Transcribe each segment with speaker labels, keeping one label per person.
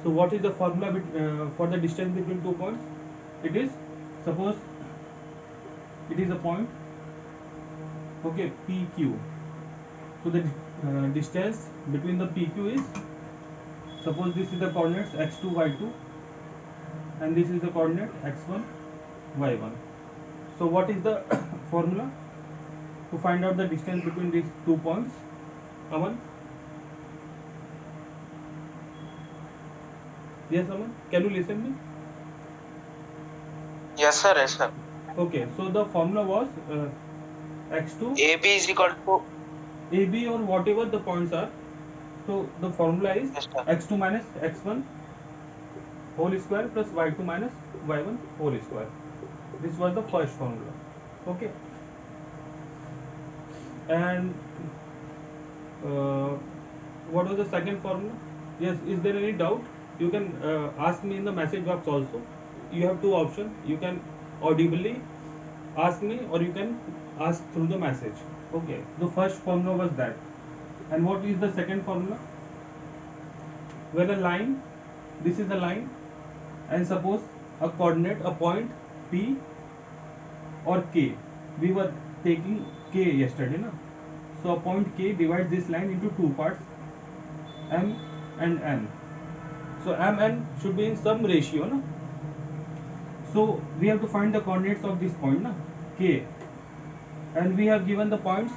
Speaker 1: So what is the formula for the distance between 2 points? It is, suppose it is a point, okay, PQ. So the distance between the PQ is, suppose this is the coordinates x2 y2 and this is the coordinate x1 y1. So what is the formula to find out the distance between these 2 points? Aman? Yes, Aman, can you listen me?
Speaker 2: Yes, sir. Yes, sir.
Speaker 1: Okay, so the formula was x2
Speaker 2: AB is equal to,
Speaker 1: AB or whatever the points are. So the formula is
Speaker 2: yes, sir.
Speaker 1: x2 minus x1 whole square plus y2 minus y1 whole square. This was the first formula. Okay, and uh, what was the second formula? Yes, is there any doubt? You can ask me in the message box also. You have two options. You can audibly ask me or you can ask through the message. Okay, the first formula was that. And what is the second formula? When a line, this is a line, and suppose a coordinate, a point P or K. We were taking K yesterday, na? So a point K divides this line into two parts, M and N. So M and should be in some ratio, na? So we have to find the coordinates of this point, na? K, and we have given the points,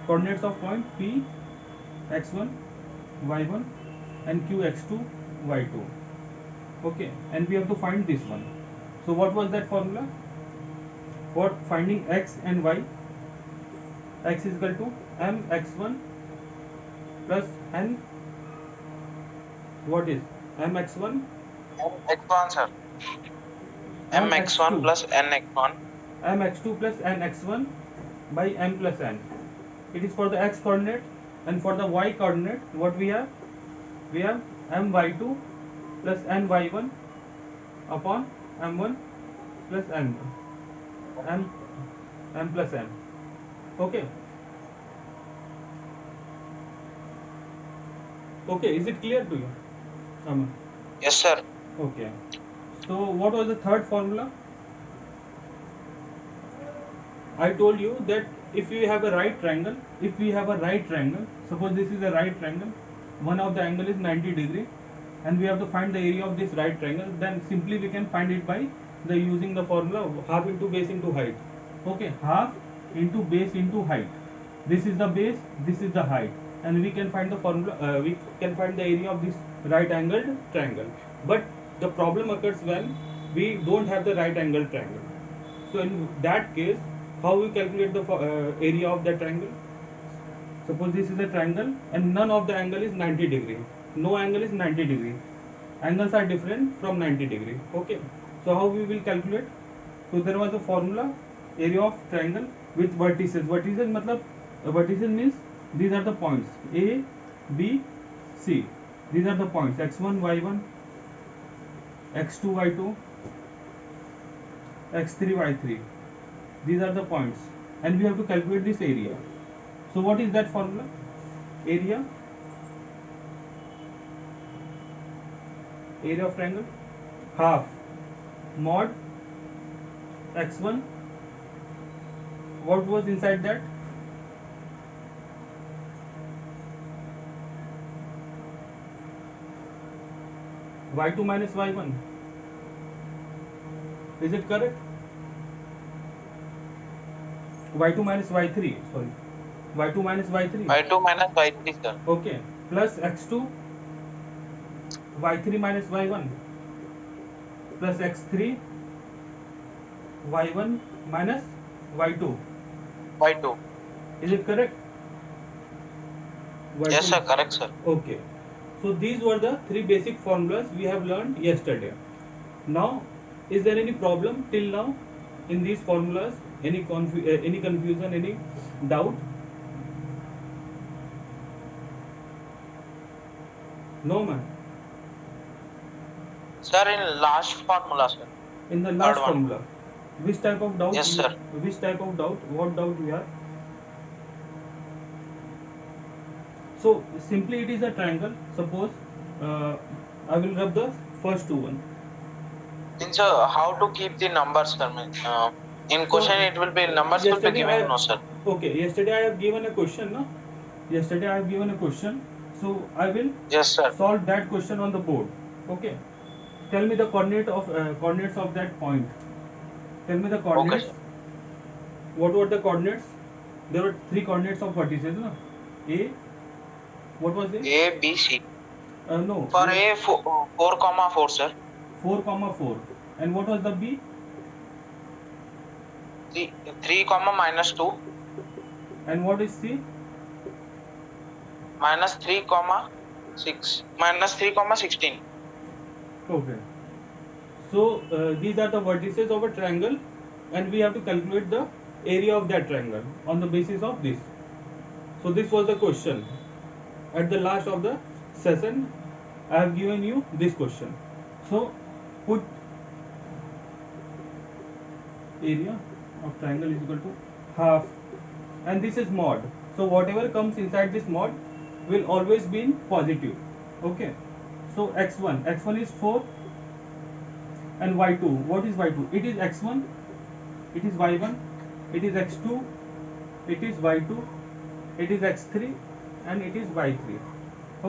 Speaker 1: coordinates of point P, x1, y1, and Q, x2, y2. Okay, and we have to find this one. So what was that formula for finding x and y? X is equal to m x1 plus n, what is m x1,
Speaker 2: X1, sir.
Speaker 1: m
Speaker 2: MX1
Speaker 1: x2,
Speaker 2: plus NX1.
Speaker 1: m x2 plus n x1 by m plus n. It is for the x coordinate, and for the y coordinate what we have? We have m y2 plus n y1 upon m1 plus n1, m plus n. Okay, okay, is it clear to you, Aman?
Speaker 2: Yes, sir.
Speaker 1: Okay, so what was the third formula? I told you that if we have a right triangle, suppose this is a right triangle, one of the angle is 90 degree, and we have to find the area of this right triangle, then simply we can find it by the using the formula half into base into height. Okay, half into base into height. This is the base, this is the height, and we can find the formula. We can find the area of this right angled triangle. But the problem occurs when we don't have the right angled triangle. So in that case, how we calculate the area of that triangle? Suppose this is a triangle and none of the angle is 90 degree. No angle is 90 degree. Angles are different from 90 degree. Okay. So how we will calculate? So there was a formula, area of triangle with vertices. Vertices matlab, vertices means these are the points A, B, C. These are the points x1, y1, x2, y2, x3, y3. These are the points, and we have to calculate this area. So what is that formula? Area of triangle, half mod x1, what was inside that? Y2 minus y1. Is it correct? Y2 minus y3, sorry, y2 minus y3.
Speaker 2: Y2 minus Y3, sir.
Speaker 1: Okay, plus x2, y3 minus y1, plus x3, y1 minus y2.
Speaker 2: Y2.
Speaker 1: Is it correct?
Speaker 2: Yes,
Speaker 1: Y2.
Speaker 2: sir. Correct, sir.
Speaker 1: Okay, so these were the three basic formulas we have learned yesterday. Now, is there any problem till now in these formulas? Any confusion, any doubt? No, man.
Speaker 2: Sir, in last formula, sir.
Speaker 1: In the
Speaker 2: Third
Speaker 1: last
Speaker 2: one.
Speaker 1: formula, which type of doubt?
Speaker 2: Yes, sir.
Speaker 1: Which type of doubt? What doubt you have? So simply it is a triangle. Suppose uh, I will rub the first two one.
Speaker 2: Means how to keep the numbers, sir? In
Speaker 1: So
Speaker 2: question it will be numbers will be
Speaker 1: yesterday
Speaker 2: giving, no sir.
Speaker 1: yesterday I have given a question, no? Yesterday I have given a question, so I will
Speaker 2: Yes sir.
Speaker 1: solve that question on the board. Okay. Tell me the coordinates of that point. Tell me the
Speaker 2: Okay
Speaker 1: coordinates.
Speaker 2: sir.
Speaker 1: What were the coordinates? There were three coordinates of vertices, no? A. What was A?
Speaker 2: A B C.
Speaker 1: No.
Speaker 2: For A 4, 4, sir.
Speaker 1: 4, 4. And what was the B?
Speaker 2: 3, -2,
Speaker 1: And what is C?
Speaker 2: -3, 6, -3, 16.
Speaker 1: Okay. So these are the vertices of a triangle, and we have to calculate the area of that triangle on the basis of this. So this was the question. At the last of the session, I have given you this question. So put area of triangle is equal to half, and this is mod. So whatever comes inside this mod will always be in positive. Okay. So x1 is 4, and y2. What is y2? It is x1, it is y1, it is x2, it is y2, it is x3, and it is y3.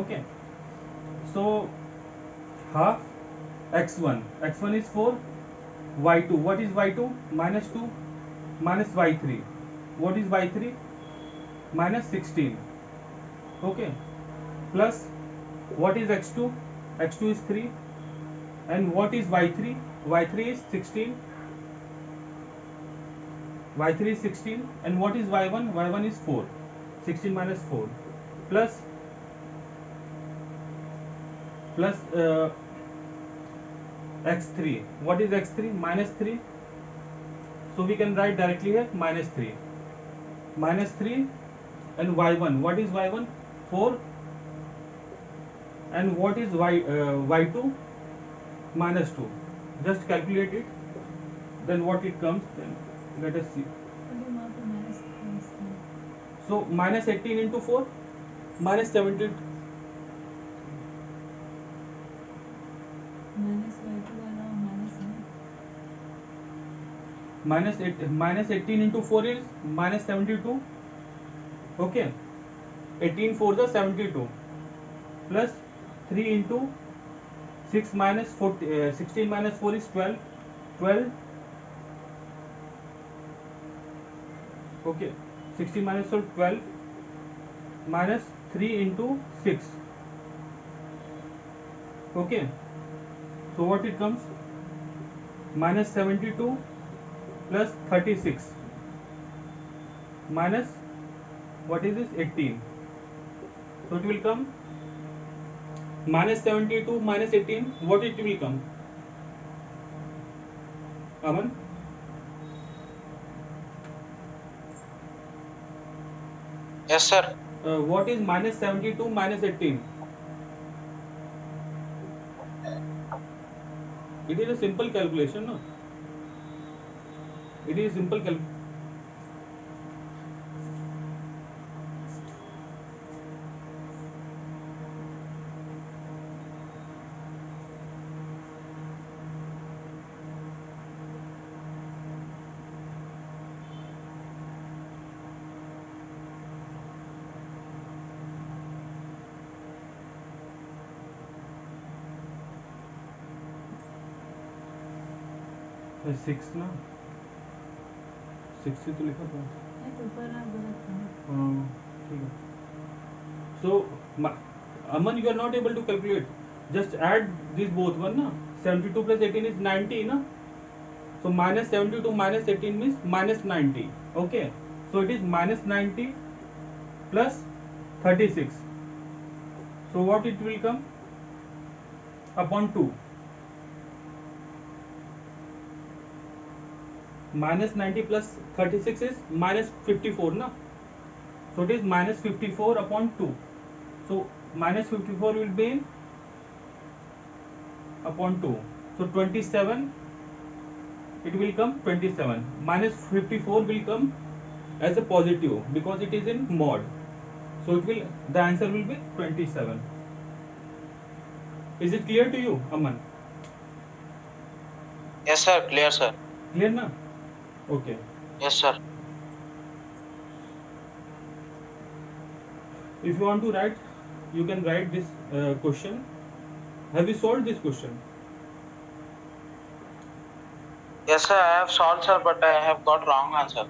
Speaker 1: Okay. So half x1 is 4, y2. What is y2? Minus 2, minus y3. What is y3? Minus 16. Okay. Plus what is x2? X2 is 3. And what is y3? Y3 is 16. Y3 is 16. And what is y1? Y1 is 4. 16 minus 4. Plus x3. What is x3? Minus 3. So we can write directly here minus 3. Minus 3. And y1. What is y1? 4. And what is y2? Minus 2. Just calculate it. Then what it comes, then let us see. So minus 18 into 4, minus 70. Minus 18 into 4 is minus 72. Okay. 18 4 the 72. Plus 3 into 6 minus 40, 16 minus 4 is 12. 12. Okay. 16 minus 4 12. Minus 3 into 6. Okay. So what it comes? Minus 72 plus 36 minus what is this? 18. So it will come minus 72 minus 18. What it will come? Aman?
Speaker 2: Yes sir.
Speaker 1: What is minus 72 minus 18? It is a simple calculation, no? It is simple calculation. Six ना 6 ही तो लिखा था ठीक है. So Aman, you are not able to calculate. Just add these both one na. 72 plus 18 is 90 na. So minus 72 minus 18 means minus 90. Okay. So it is minus 90 plus 36. So what it will come? Upon 2. Minus 90 plus 36 is minus 54 na. So it is minus 54 upon 2. So minus 54 will be in upon 2. So 27, it will come 27. Minus 54 will come as a positive because it is in mod. So the answer will be 27. Is it clear to you, Aman?
Speaker 2: Yes, sir. Clear, sir.
Speaker 1: Clear na? Okay.
Speaker 2: Yes, sir.
Speaker 1: If you want to write, you can write this question. Have you solved this question?
Speaker 2: Yes, sir. I have solved, sir, but I have got wrong answer.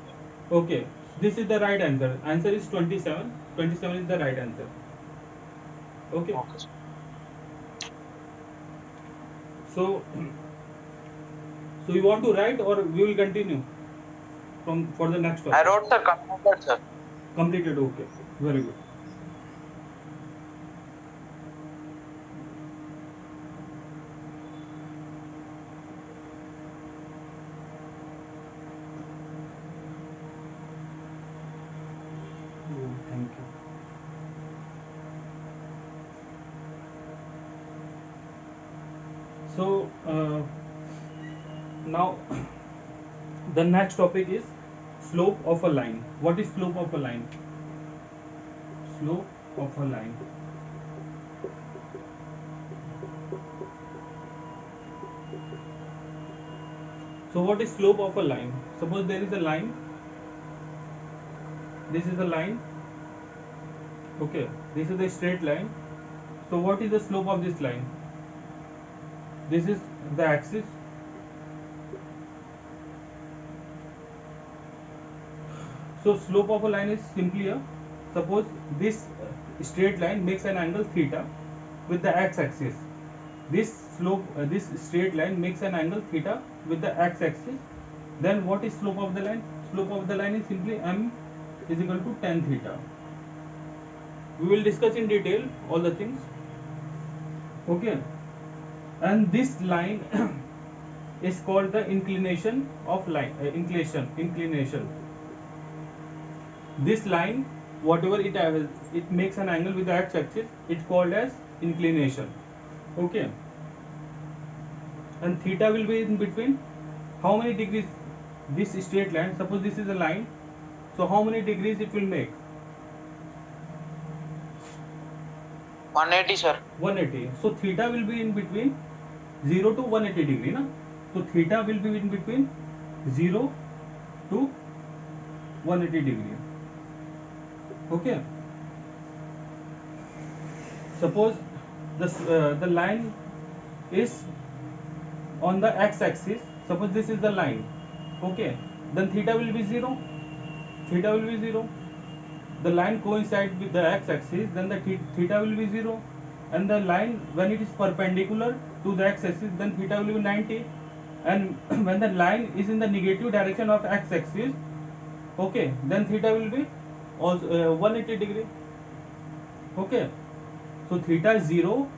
Speaker 1: Okay. This is the right answer. Answer is 27. 27 is the right answer. Okay.
Speaker 2: Okay, sir.
Speaker 1: So, so you want to write or we will continue from for the next
Speaker 2: I
Speaker 1: topic?
Speaker 2: wrote, sir. Completed, sir.
Speaker 1: Completed. Okay. Very good. Oh, thank you. So now the next topic is slope of a line. What is slope of a line? Slope of a line. So what is slope of a line? Suppose there is a line. This is a line. Okay. This is a straight line. So what is the slope of this line? This is the axis. So slope of a line is simply a, suppose this straight line makes an angle theta with the x-axis. This slope, this straight line makes an angle theta with the x-axis. Then what is slope of the line? Slope of the line is simply m is equal to tan theta. We will discuss in detail all the things. Okay. And this line is called the inclination of line. Inclination. This line, whatever it has, it makes an angle with the x-axis. It's called as inclination. Okay. And theta will be in between. How many degrees this straight line? Suppose this is a line. So how many degrees it will make?
Speaker 2: 180, sir.
Speaker 1: 180. So theta will be in between 0 to 180 degree, na? So theta will be in between 0 to 180 degree. Okay. Suppose the line is on the x-axis. Suppose this is the line. Okay. Then theta will be 0. Theta will be 0. The line coincides with the x-axis, then the theta will be 0. And the line, when it is perpendicular to the x-axis, then theta will be 90. And when the line is in the negative direction of x-axis, okay, then theta will be also 180 degree. Okay. So theta is 0,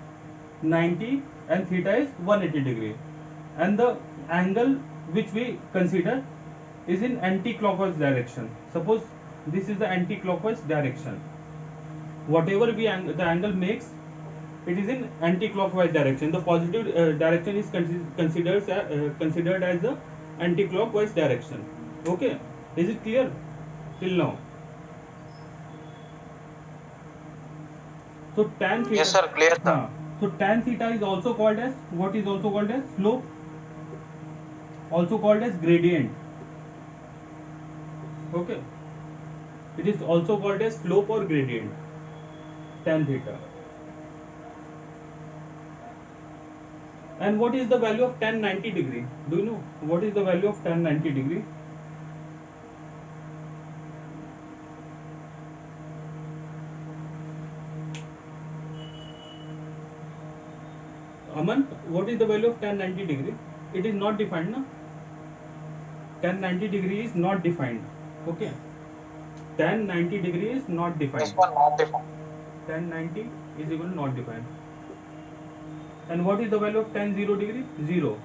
Speaker 1: 90 and theta is 180 degree. And the angle which we consider is in anti-clockwise direction. Suppose this is the anti-clockwise direction. Whatever the angle makes, it is in anti-clockwise direction. The positive direction is considered as the anti-clockwise direction. Okay, is it clear till now? So tan theta.
Speaker 2: Yes, sir. Clear, sir.
Speaker 1: So tan theta is also called as, what is also called as slope, also called as gradient. Okay, it is also called as slope or gradient, tan theta. And what is the value of tan 90 degree? Do you know what is the value of tan 90 degree? Aman, what is the value of tan 90 degree? It is not defined, na? Tan 90 degree is not defined. Okay. Tan 90 degree is not defined.
Speaker 2: This one not defined.
Speaker 1: Tan 90 is equal to not defined. And what is the value of tan 0 degree? 0.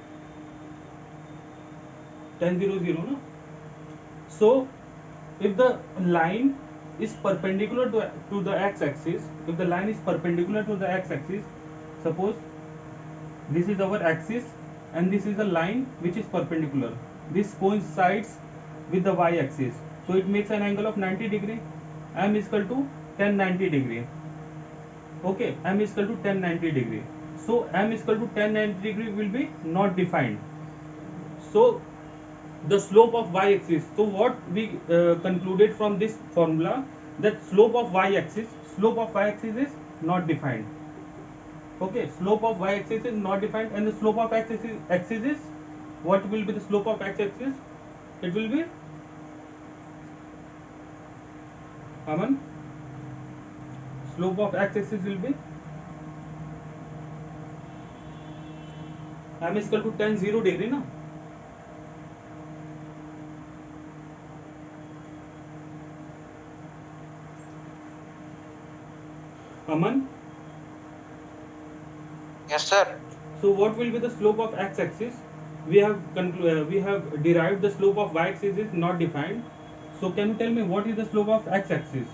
Speaker 1: Tan 0, 0, no? So, if the line is perpendicular to the x-axis, if the line is perpendicular to the x-axis, suppose this is our axis and this is a line which is perpendicular. This coincides with the y-axis. So it makes an angle of 90 degree. M is equal to tan 90 degree. Okay, M is equal to tan 90 degree. so m is equal to tan 90 degree will be not defined. So the slope of y-axis, so what we concluded from this formula, that slope of y-axis is not defined. Okay, slope of y-axis is not defined, and the slope of x-axis is, what will be the slope of x-axis? It will be, Aman, slope of x-axis will be m is equal to tan 0 degree na. Aman,
Speaker 2: Yes, sir.
Speaker 1: so what will be the slope of x-axis? We have derived the slope of y-axis is not defined. So can you tell me what is the slope of x-axis?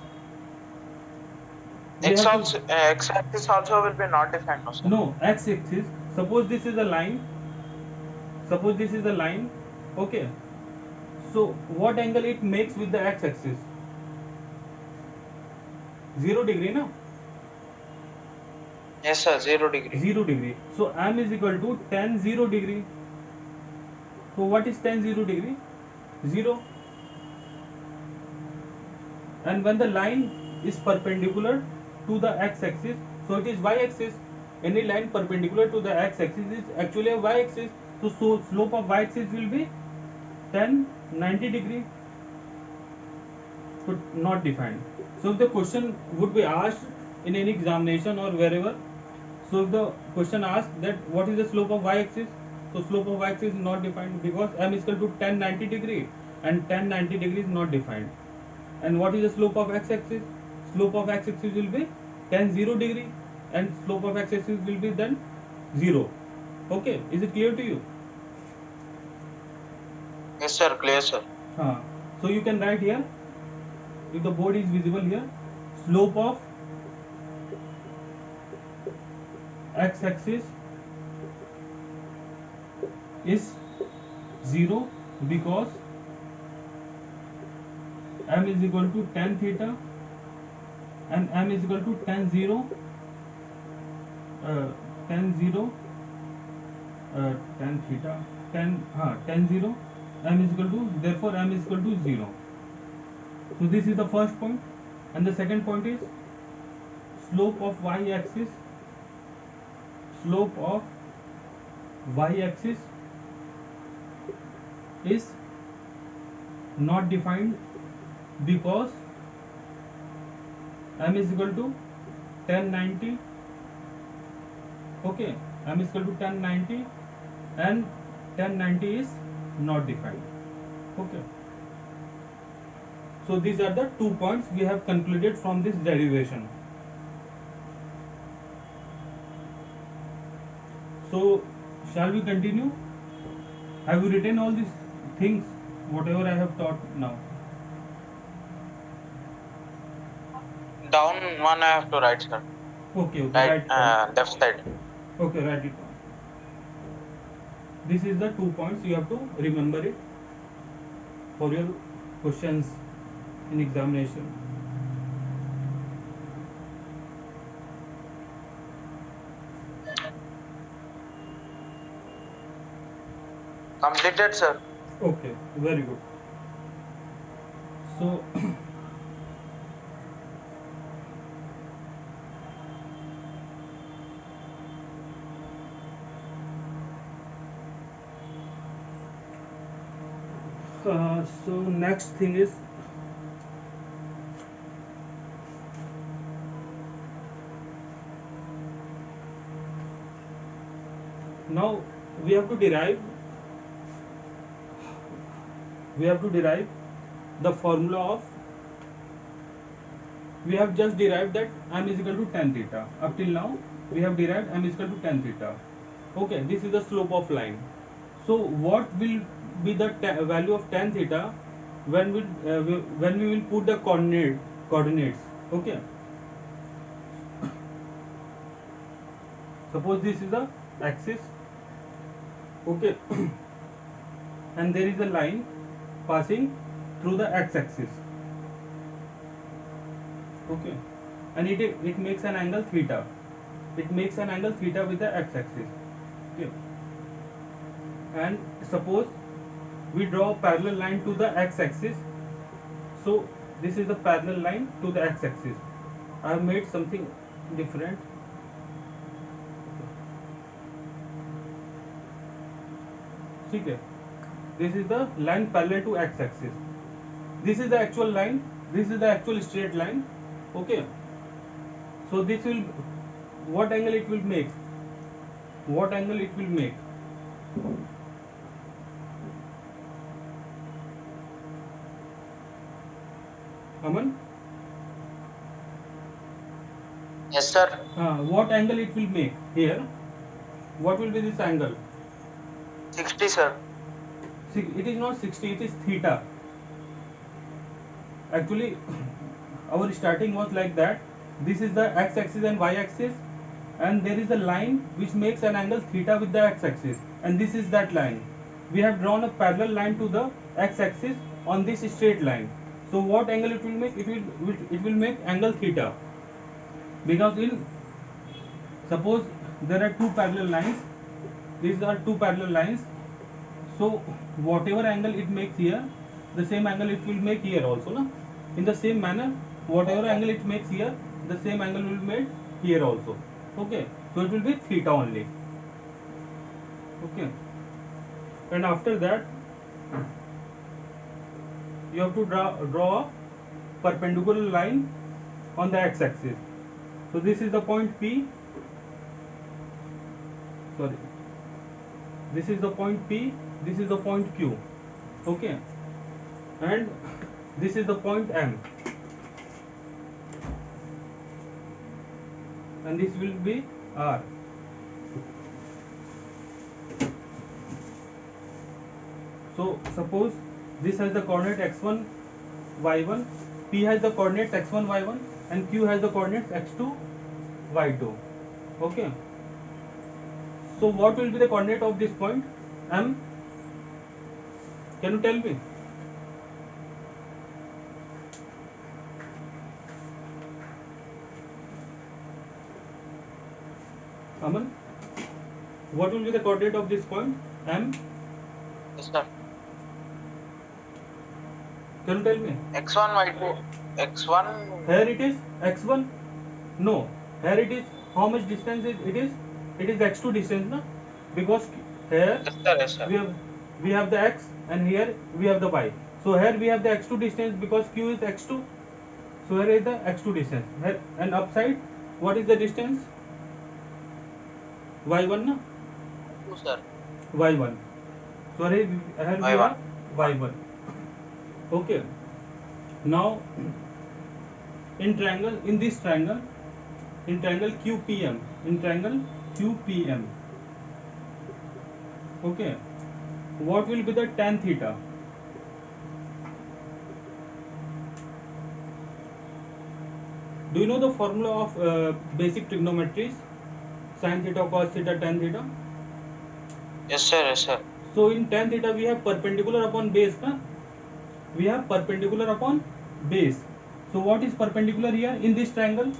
Speaker 1: We
Speaker 2: X
Speaker 1: have to,
Speaker 2: also X axis also will be not defined, no, sir.
Speaker 1: no, x-axis. Suppose this is a line. Suppose this is a line. Okay. So what angle it makes with the x-axis? 0 degree, na?
Speaker 2: Yes, sir. 0 degree.
Speaker 1: 0 degree. So m is equal to tan 0 degree. So what is tan 0 degree? 0. And when the line is perpendicular to the x-axis, so it is y-axis. Any line perpendicular to the x-axis is actually a y-axis. So slope of y-axis will be tan 90 degree, but not defined. So if the question would be asked in any examination or wherever, so if the question asks that what is the slope of y-axis, so slope of y-axis is not defined, because m is equal to tan 90 degree, and tan 90 degree is not defined. And what is the slope of x-axis? Slope of x-axis will be tan 0 degree, and slope of x-axis will be then 0. Okay, is it clear to you?
Speaker 2: Yes, sir. Clear, sir.
Speaker 1: So you can write here, if the board is visible here, slope of x-axis is 0, because m is equal to tan theta, and m is equal to tan 0, uh, tan 0, tan theta, tan 0, m is equal to, therefore m is equal to 0. So this is the first point, and the second point is slope of y-axis. Slope of y-axis is not defined, because m is equal to tan 90. Okay, m is equal to tan 90, and tan 90 is not defined. Okay, so these are the 2 points we have concluded from this derivation. So shall we continue? Have you written all these things, whatever I have taught now?
Speaker 2: Down one I have to write, sir.
Speaker 1: Okay,
Speaker 2: Right,
Speaker 1: write down.
Speaker 2: left side.
Speaker 1: Okay, write it down. This is the 2 points, you have to remember it for your questions in examination.
Speaker 2: Completed, sir.
Speaker 1: Okay, very good. So so next thing is, now we have to derive the formula of, we have just derived that m is equal to tan theta. Up till now we have derived m is equal to tan theta. Okay, this is the slope of line. So what will be the value of tan theta when we will put the coordinates? Okay, suppose this is the axis. Okay, and there is a line passing through the x-axis. Okay, and it makes an angle theta. it makes an angle theta with the x-axis. Okay. And suppose we draw a parallel line to the x-axis. So this is the parallel line to the x-axis. I have made something different. Okay. This is the line parallel to x-axis. This is the actual line. This is the actual straight line. Okay. So this will, what angle it will make? What angle it will make? Aman?
Speaker 2: Yes, sir.
Speaker 1: What angle it will make here? What will be this angle?
Speaker 2: 60, sir.
Speaker 1: See, it is not 60, it is theta. Actually, our starting was like that. This is the x-axis and y-axis, and there is a line which makes an angle theta with the x-axis, and this is that line. We have drawn a parallel line to the x-axis on this straight line. So what angle it will make? It will make angle theta, because in, suppose there are two parallel lines. These are two parallel lines. So whatever angle it makes here, the same angle it will make here also, na? In the same manner, whatever angle it makes here, the same angle will be made here also. Okay, so it will be theta only. Okay, and after that you have to draw a perpendicular line on the x-axis. So this is the point P. Sorry, this is the point P. This is the point Q. Okay, and this is the point M, and this will be R. So suppose this has the coordinate x1, y1, P has the coordinates x1, y1, and Q has the coordinates x2, y2. Okay. So what will be the coordinate of this point M? Can you tell me? Aman, what will be the coordinate of this point M?
Speaker 2: Yes, sir.
Speaker 1: Can you tell me?
Speaker 2: X1, Y2. X1.
Speaker 1: Here it is x1. No, here it is, how much distance is it is? It is x2 distance, na? Because here
Speaker 2: Yes, sir. Yes, sir.
Speaker 1: we have the x, and here we have the y. So here we have the x2 distance because q is x2. So here is the x2 distance. Here, and upside, what is the distance? y1, na?
Speaker 2: 2, sir.
Speaker 1: y1. So here we have y1. Okay. Now in this triangle, in triangle QPM, okay, what will be the tan theta? Do you know the formula of basic trigonometries? Sin theta, cos theta, tan theta.
Speaker 2: Yes, sir. Yes, sir.
Speaker 1: So in tan theta we have perpendicular upon base, na? We have perpendicular upon base. So what is perpendicular here in this triangle?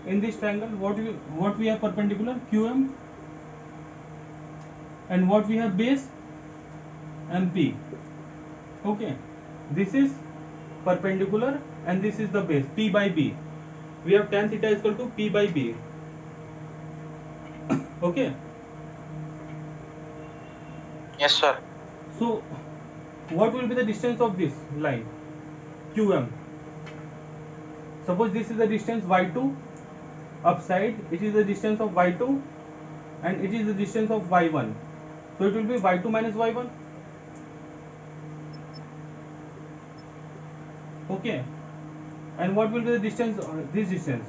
Speaker 1: In this triangle, what we have perpendicular? QM. And what we have base? MP. Okay, this is perpendicular and this is the base, P by B. We have tan theta is equal to P by B. Okay.
Speaker 2: Yes, sir.
Speaker 1: So what will be the distance of this line? QM. Suppose this is the distance y2, upside it is the distance of y2, and it is the distance of y1. So it will be y2 minus y1. Okay. And what will be the distance? This distance.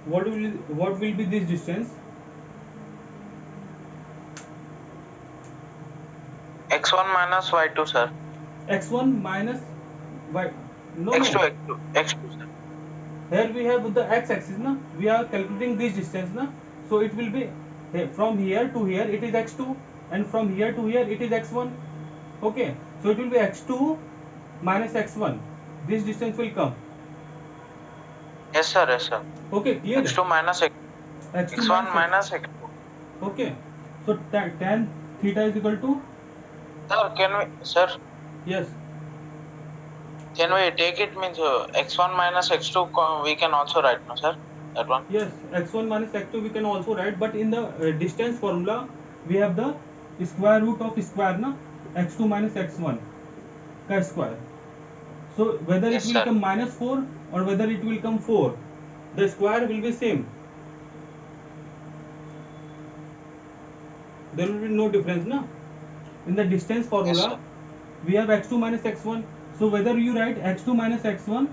Speaker 1: What will be this distance?
Speaker 2: X1 minus Y2, sir.
Speaker 1: X1 minus y. No,
Speaker 2: X2,
Speaker 1: no.
Speaker 2: X2, X2, sir.
Speaker 1: Here we have the x-axis, na? We are calculating this distance, na? So it will be from here to here it is x2, and from here to here it is x1. Okay. So it will be x2 minus x1. This distance will come.
Speaker 2: Yes, sir. Yes, sir.
Speaker 1: Okay, clear?
Speaker 2: X2 minus X.
Speaker 1: x2
Speaker 2: x1 minus x2.
Speaker 1: Okay, so tan theta is equal to,
Speaker 2: Sir,
Speaker 1: yes,
Speaker 2: can we take it means x1 minus x2 we can also write, no sir? That one?
Speaker 1: yes, x1 minus x2 we can also write, but in the distance formula we have the square root of square na, x2 minus x1 ka square. So whether
Speaker 2: Yes,
Speaker 1: it will
Speaker 2: sir.
Speaker 1: come minus 4 or whether it will come 4, the square will be same. There will be no difference na. In the distance
Speaker 2: Yes,
Speaker 1: formula
Speaker 2: sir.
Speaker 1: we have x2 minus x1, so whether you write x2 minus x1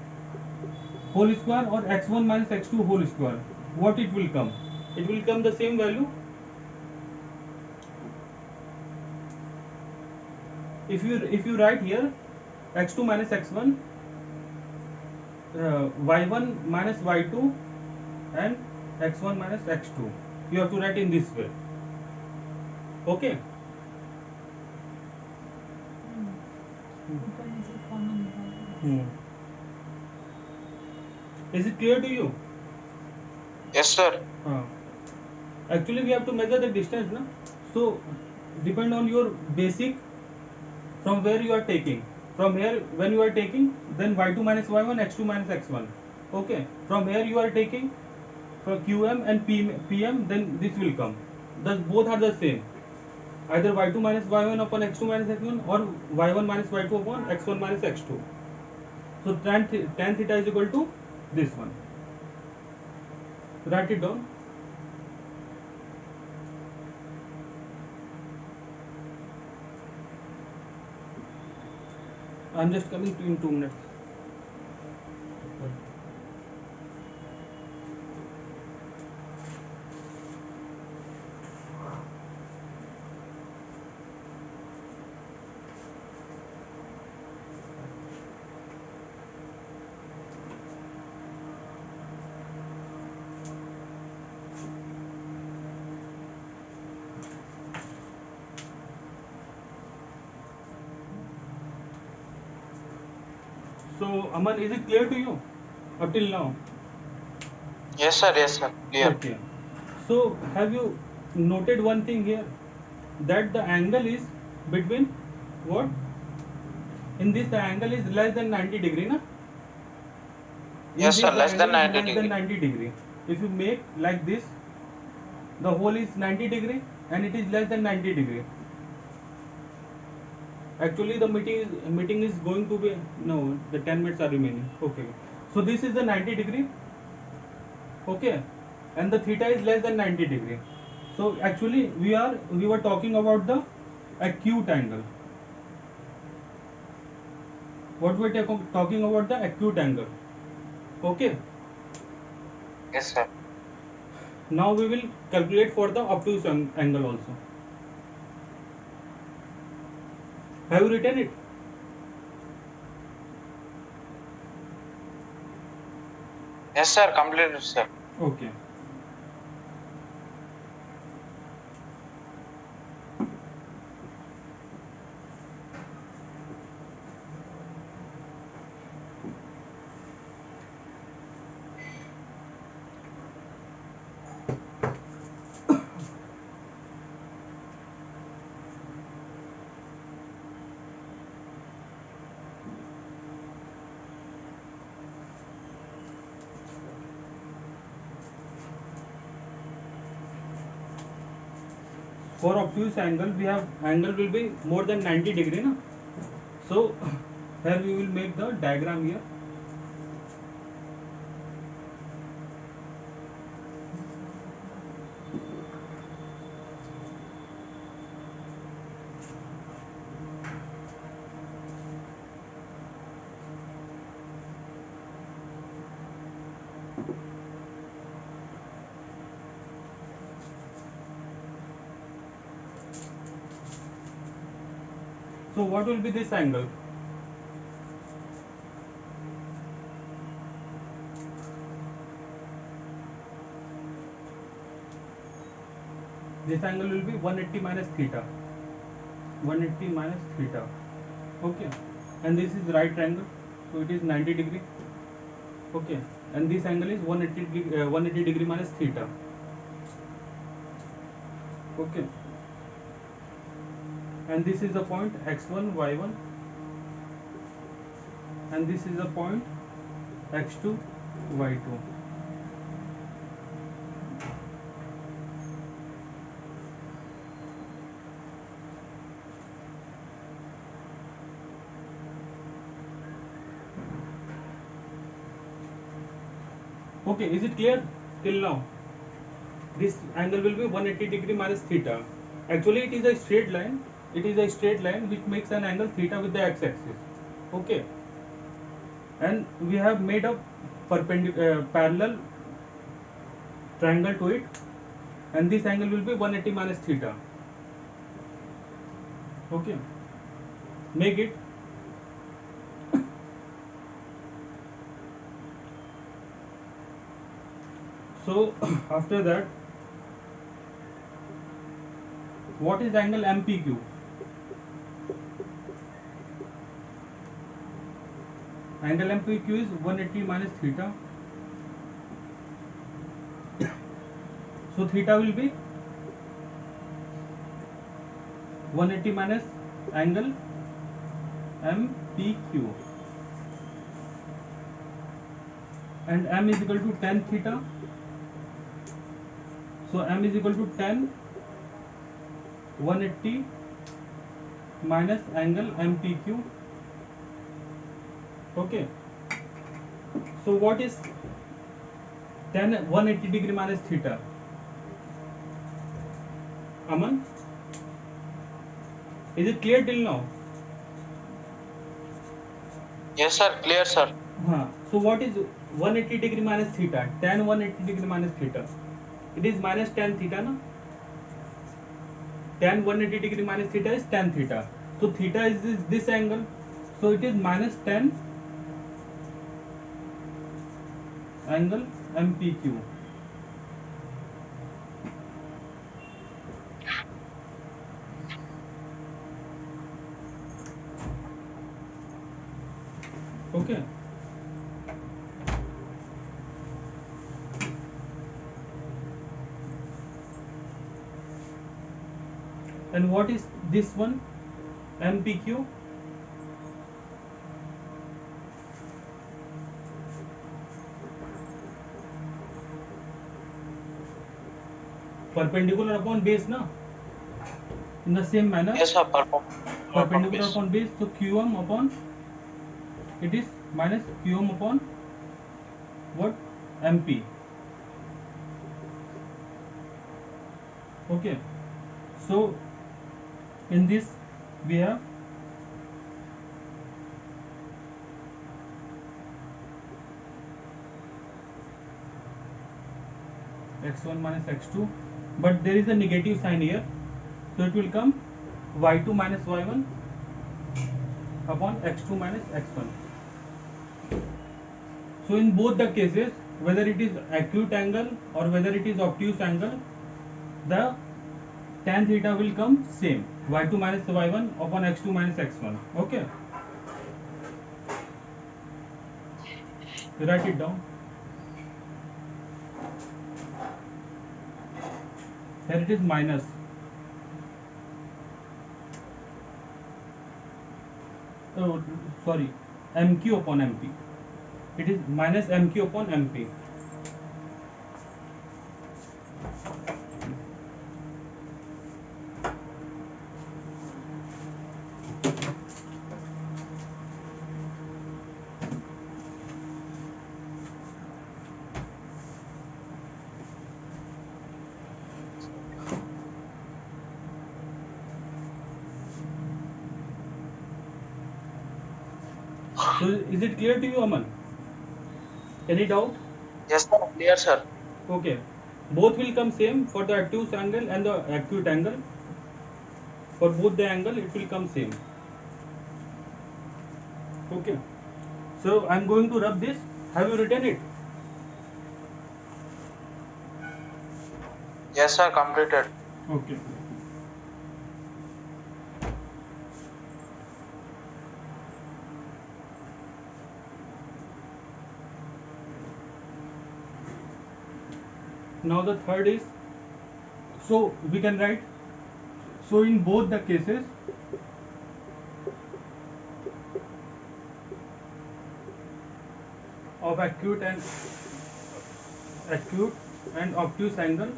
Speaker 1: whole square or x1 minus x2 whole square, what it will come? It will come the same value. If you write here x2 minus x1, y1 minus y2 and x1 minus x2, you have to write in this way. Okay. Hmm. Is it clear to you?
Speaker 2: Yes, sir.
Speaker 1: Actually we have to measure the distance na, so depend on your basic from where you are taking. From here when you are taking, then y2 minus y1, x2 minus x1. Okay, from here you are taking from qm and pm, then this will come. Thus both are the same, either y2 minus y1 upon x2 minus x1 or y1 minus y2 upon x1 minus x2. So tan theta is equal to this one. Write it down. I'm just coming to in 2 minutes. So Aman, is it clear to you up till now?
Speaker 2: Yes, sir. Yes, sir. Clear.
Speaker 1: Okay. So have you noted one thing here, that the angle is between what? In this the angle is less than 90 degree, na? In
Speaker 2: Yes,
Speaker 1: this
Speaker 2: sir.
Speaker 1: the
Speaker 2: Less than
Speaker 1: angle is
Speaker 2: 90
Speaker 1: less than
Speaker 2: degree.
Speaker 1: 90 degree. If you make like this, the hole is 90 degree and it is less than 90 degree. Actually the meeting is going to be, no, the 10 minutes are remaining. Okay. So this is the 90 degree. Okay, and the theta is less than 90 degree. So actually we were talking about the acute angle. What we are talking about, the acute angle. Okay,
Speaker 2: Yes, sir.
Speaker 1: now we will calculate for the obtuse angle also. Have you written it?
Speaker 2: Yes, sir. Completed, sir.
Speaker 1: Okay. For obtuse angle, we have angle will be more than 90 degree, na? So here we will make the diagram here. So what will be this angle? This angle will be 180 minus theta. 180 minus theta. Okay, and this is right triangle, so it is 90 degree. Okay, and this angle is 180 degree minus theta. Okay, and this is the point x1 y1, and this is the point x2 y2. Okay, is it clear till now? This angle will be 180 degree minus theta. Actually it is a straight line. It is a straight line which makes an angle theta with the x-axis. Okay, and we have made a parallel triangle to it, and this angle will be 180 minus theta. Okay, make it. So after that, what is angle MPQ? Angle MPQ is 180 minus theta. So theta will be 180 minus angle MPQ, and M is equal to tan theta. So M is equal to tan 180 minus angle MPQ. Okay, so what is tan 180 degree minus theta? Aman, is it clear till now?
Speaker 2: Yes, sir. Clear, sir.
Speaker 1: So what is 180 degree minus theta? Tan 180 degree minus theta. It is minus tan theta, na? Tan 180 degree minus theta is tan theta. So theta is this angle. So it is minus tan angle MPQ. Okay. And what is this one? MPQ. Perpendicular upon base, na? In the same manner.
Speaker 2: Yes, sir.
Speaker 1: Perpendicular upon base. So QM upon, it is minus QM upon what? MP. Okay. So in this we have x1 minus x2, but there is a negative sign here, so it will come y2 minus y1 upon x2 minus x1. So in both the cases, whether it is acute angle or whether it is obtuse angle, the tan theta will come same, y2 minus y1 upon x2 minus x1. Okay, write it down. Here it is minus. Oh, sorry, MQ upon MP. It is minus MQ upon MP. So is it clear to you, Aman? Any doubt?
Speaker 2: Yes, sir. Clear, sir.
Speaker 1: Okay. Both will come same for the obtuse angle and the acute angle. For both the angle, it will come same. Okay. So I'm going to rub this. Have you written it?
Speaker 2: Yes, sir. Completed.
Speaker 1: Okay. Now the third is So we can write, so in both the cases of acute and obtuse angle,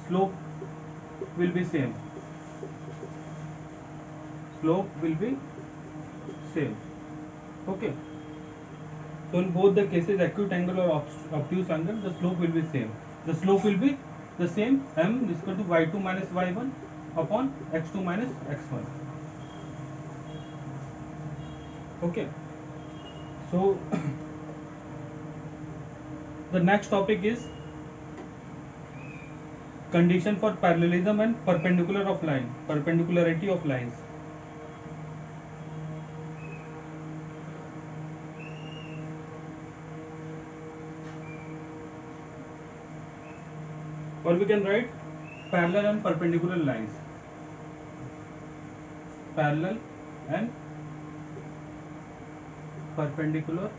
Speaker 1: slope will be same. Slope will be same. Okay. So in both the cases, acute angle or obtuse angle, the slope will be same. The slope will be the same, m is equal to y2 minus y1 upon x2 minus x1. Okay. So the next topic is condition for parallelism and perpendicularity of lines. Or we can write parallel and perpendicular lines. Parallel and perpendicular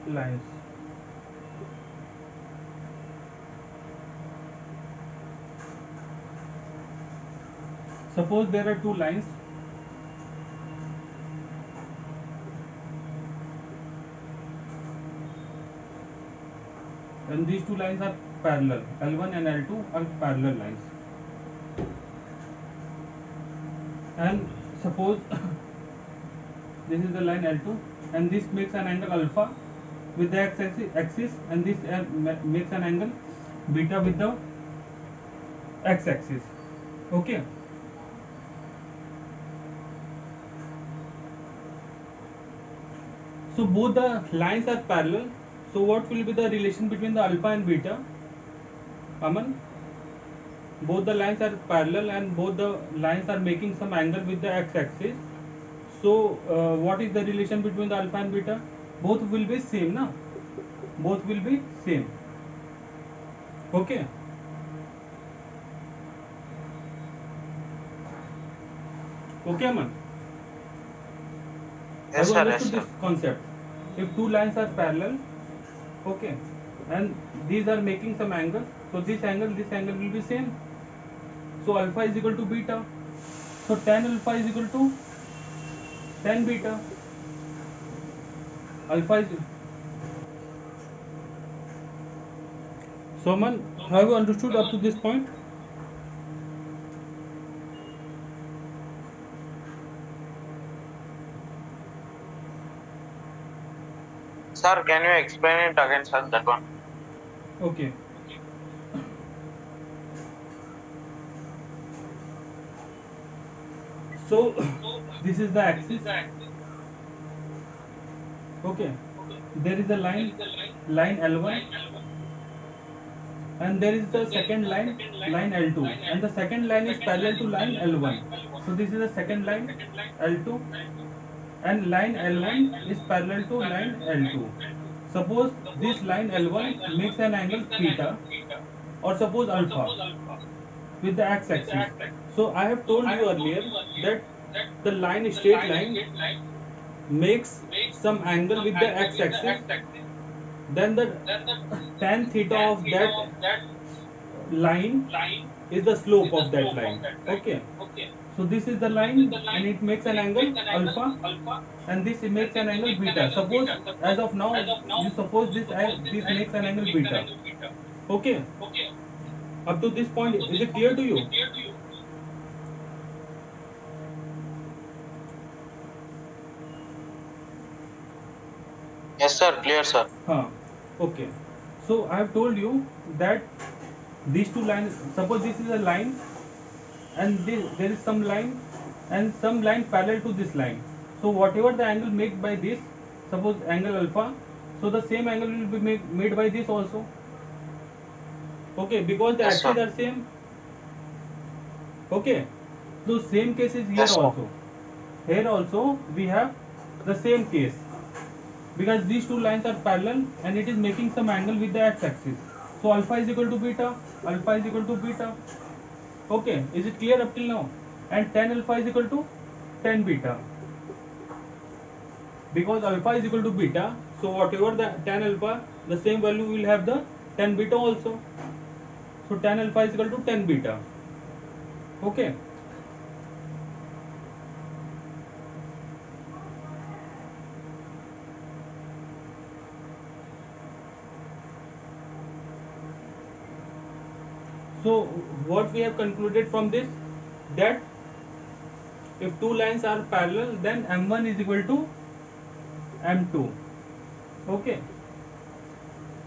Speaker 1: lines. Suppose there are two lines, and these two lines are parallel. L1 and L2 are parallel lines. And suppose this is the line L2, and this makes an angle alpha with the x-axis, and this makes an angle beta with the x-axis. Okay. So both the lines are parallel. So what will be the relation between the alpha and beta? Aman? Both the lines are parallel and both the lines are making some angle with the x-axis. So what is the relation between the alpha and beta? Both will be same, na? Both will be same. Okay. Okay, Aman.
Speaker 2: Yes,
Speaker 1: Have you
Speaker 2: sir.
Speaker 1: understood
Speaker 2: Yes, sir.
Speaker 1: this concept? If two lines are parallel, okay, and these are making some angle, so this angle will be same. So alpha is equal to beta. So tan alpha is equal to tan beta. Alpha is. So man, have you understood up to this point?
Speaker 2: Sir, can you explain it again, sir? That one.
Speaker 1: Okay. So this is the axis. Okay. There is a line L1, and there is the second line L2, and the second line is parallel to line L1. So this is the second line L2, and line L1 is parallel to line L2. Suppose this line L1 makes an angle theta, or suppose alpha with the x-axis. So I have told you earlier that the line straight line makes some angle with the x-axis, then the tan theta of that line is the slope of that line. Okay. So this is the line, and it makes an angle alpha, and this makes an angle beta. Suppose as of now you suppose this makes an angle beta. Okay. Up to this point, is it clear to you?
Speaker 2: Yes, sir. Clear, sir.
Speaker 1: Okay. So I have told you that these two lines, suppose this is a line, and there is some line and some line parallel to this line. So whatever the angle made by this, suppose angle alpha, so the same angle will be made by this also. Okay, because the
Speaker 2: Yes, sir.
Speaker 1: axes are same. Okay. So same case is here
Speaker 2: Yes, sir.
Speaker 1: also. Here also we have the same case, because these two lines are parallel and it is making some angle with the x-axis. So alpha is equal to beta. Alpha is equal to beta. Okay, is it clear up till now? And tan alpha is equal to tan beta. because alpha is equal to beta, so whatever the tan alpha, the same value will have the tan beta also. So tan alpha is equal to tan beta. Okay. So what we have concluded from this, that if two lines are parallel, then m1 is equal to m2. Okay.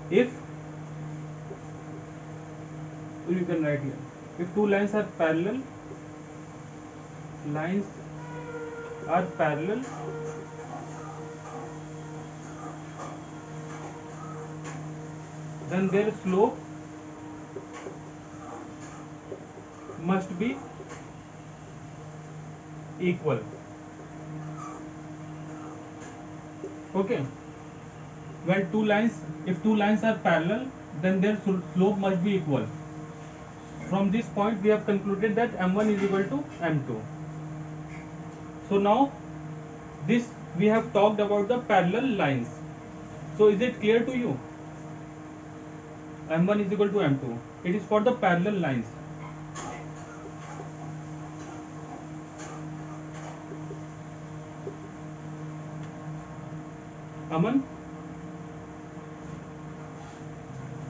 Speaker 1: If you can write here, if two lines are parallel, then their slope must be equal. Okay. When if two lines are parallel, then their slope must be equal. From this point we have concluded that m1 is equal to m2. So now this we have talked about the parallel lines. So is it clear to you? m1 is equal to m2. It is for the parallel lines. Aman,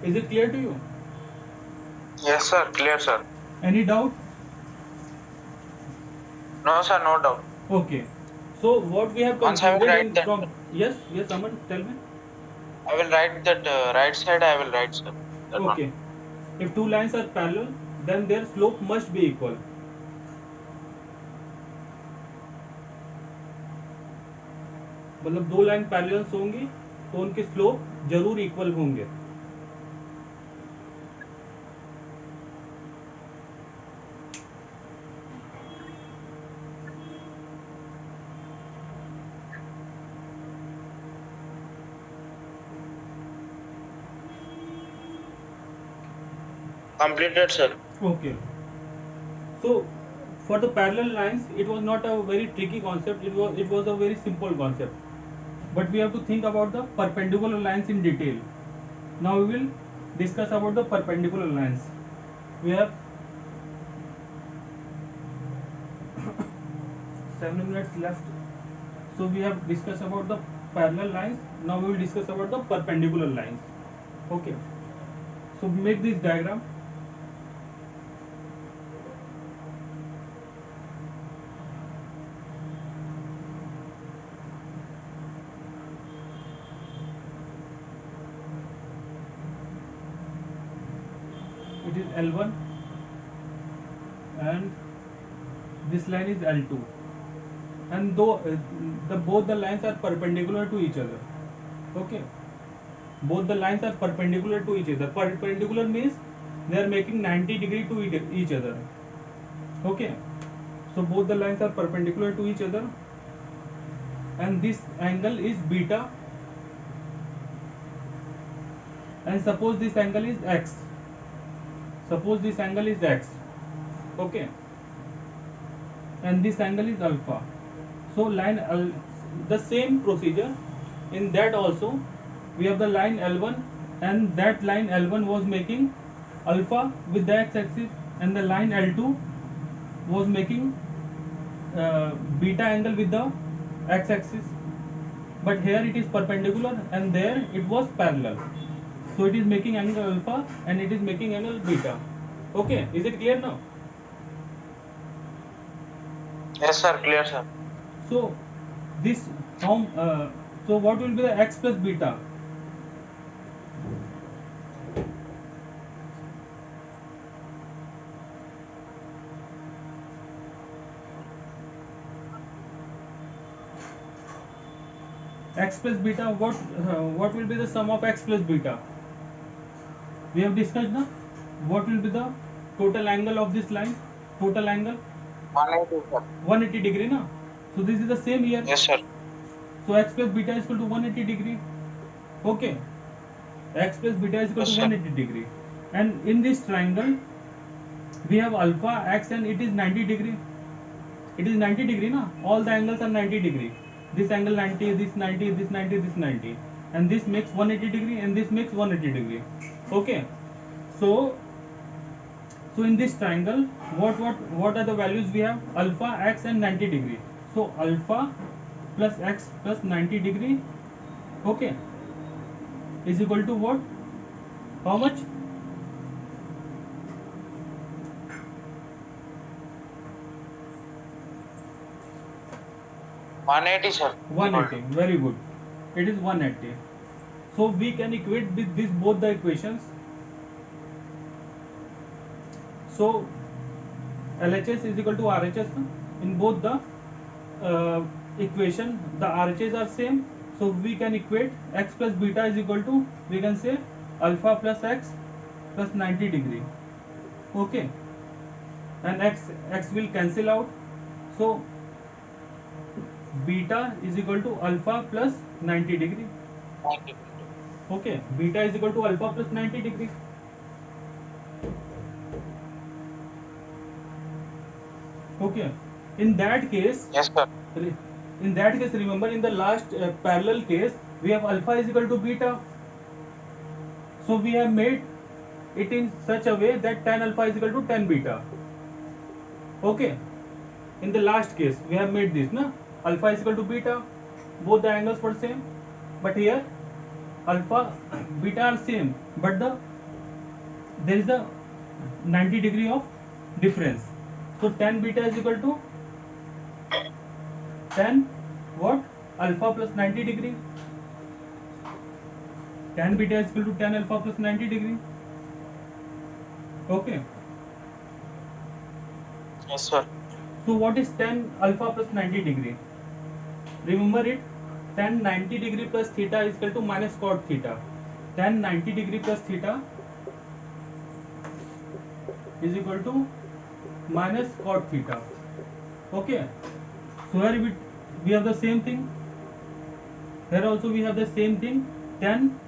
Speaker 1: is it clear to you?
Speaker 2: Yes, sir. Clear, sir.
Speaker 1: Any doubt?
Speaker 2: No, sir. No doubt.
Speaker 1: Okay. So what we have
Speaker 2: Once I will
Speaker 1: concluded
Speaker 2: write
Speaker 1: in
Speaker 2: that.
Speaker 1: from yes, Aman, tell me.
Speaker 2: I will write that right side. I will write, sir. That one.
Speaker 1: Okay. If two lines are parallel, then their slope must be equal. मतलब दो line parallel होंगी तो उनके slope जरूर equal होंगे.
Speaker 2: Completed, sir.
Speaker 1: Okay. So for the parallel lines, it was not a very tricky concept. It was a very simple concept. But we have to think about the perpendicular lines in detail. Now we will discuss about the perpendicular lines. We have 7 minutes left. So we have discussed about the parallel lines. Now we will discuss about the perpendicular lines. Okay. So make this diagram. It is L1 and this line is L2, and though both the lines are perpendicular to each other. Okay, both the lines are perpendicular to each other. Perpendicular means they are making 90 degree to each other. Okay, so both the lines are perpendicular to each other, and this angle is beta, and suppose this angle is x. Okay, and this angle is alpha. So the same procedure in that also, we have the line L1, and that line L1 was making alpha with the x-axis, and the line L2 was making beta angle with the x-axis. But here it is perpendicular and there it was parallel. So it is making angle alpha and it is making angle beta. Okay, is it clear now?
Speaker 2: Yes, sir. Clear, sir.
Speaker 1: So this so what will be the x plus beta? X plus beta, what will be the sum of x plus beta? We have discussed now. What will be the total angle of this line? Total angle
Speaker 2: 180, sir.
Speaker 1: 180 degree, na? So this is the same here.
Speaker 2: Yes, sir.
Speaker 1: So x plus beta is equal to 180 degree. Okay, x plus beta is equal
Speaker 2: Yes,
Speaker 1: to
Speaker 2: sir.
Speaker 1: 180 degree, and in this triangle we have alpha x and it is 90 degree. It is 90 degree, na? All the angles are 90 degree. this angle 90, this 90, this 90, this 90, and this makes 180 degree, and this makes 180 degree. Okay, so in this triangle, what are the values we have? Alpha, x, and 90 degree. So alpha plus x plus 90 degree, okay, is equal to what? How much?
Speaker 2: $180, sir.
Speaker 1: 180. Very good. It is 180. So we can equate this both the equations. So LHS is equal to RHS. In both the equation, the RHS are same. So we can equate x plus beta is equal to, we can say, alpha plus x plus 90 degree. Okay, and x will cancel out. So beta is equal to alpha plus 90 degree. Okay, beta is equal to alpha plus 90 degree. Okay, in that case,
Speaker 2: Yes, sir.
Speaker 1: in that case, remember in the last parallel case, we have alpha is equal to beta. So we have made it in such a way that tan alpha is equal to tan beta. Okay, in the last case, we have made this, na? Alpha is equal to beta, both the angles were same, but here alpha beta are same, but there is a 90 degree of difference. So tan beta is equal to tan what? Alpha plus 90 degree. Tan beta is equal to tan alpha plus 90 degree. Okay.
Speaker 2: Yes, sir.
Speaker 1: So what is tan alpha plus 90 degree? Remember it, tan 90 degree plus theta is equal to minus cot theta. Tan 90 degree plus theta is equal to minus cot theta. Okay, so here we have the same thing. Here also we have the same thing. Tan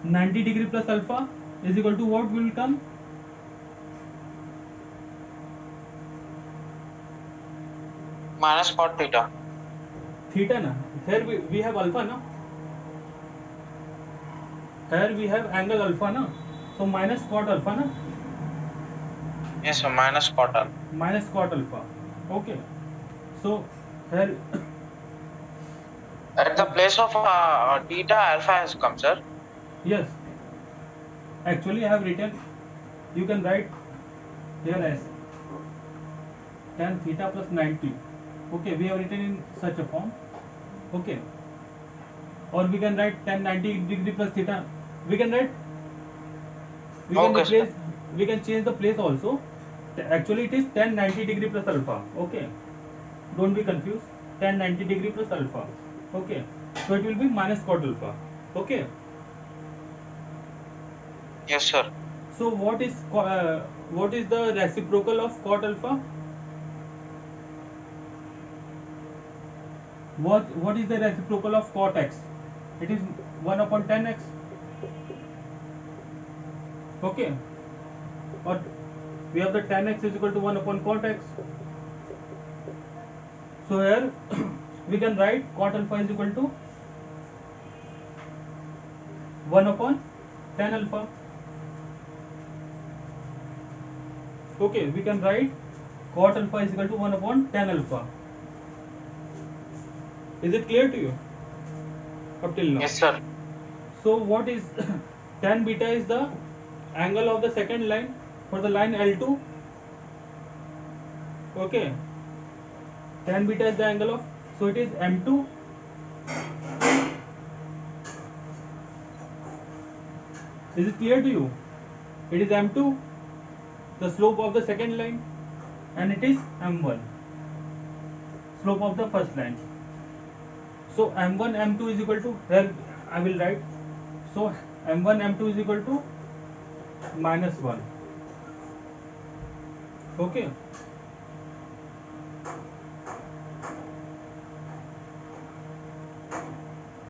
Speaker 1: 90 degree plus alpha is equal to what will come?
Speaker 2: Minus cot theta.
Speaker 1: Theta na. Here we have alpha na. Here we have angle alpha na. So minus cot alpha na.
Speaker 2: Yes, sir. Minus cot alpha.
Speaker 1: Minus cot alpha. Okay. So here
Speaker 2: At the place of theta, alpha has come, sir.
Speaker 1: yes. Actually I have written, you can write here as tan theta plus 90. Okay, we have written in such a form. Okay, or we can write tan 90 degree plus theta. We can write, we can
Speaker 2: Okay,
Speaker 1: replace,
Speaker 2: sir.
Speaker 1: we can change the place also. Actually it is tan 90 degree plus alpha. Okay, don't be confused. Tan 90 degree plus alpha. Okay, so it will be minus cot alpha. Okay,
Speaker 2: Yes, sir.
Speaker 1: so what is the reciprocal of cot alpha? What is the reciprocal of cot x? It is 1 upon tan x. Okay, or we have the tan x is equal to 1 upon cot x. So here we can write cot alpha is equal to 1 upon tan alpha. Okay, we can write cot alpha is equal to 1 upon tan alpha. Is it clear to you up till now?
Speaker 2: Yes, sir.
Speaker 1: So what is tan beta is the angle of the second line for the line L2. Okay, tan beta is the angle of, so it is M2. Is it clear to you? It is M2, the slope of the second line, and it is M1, slope of the first line. So M1 M2 is equal to, here I will write, so M1 M2 is equal to minus 1. Okay,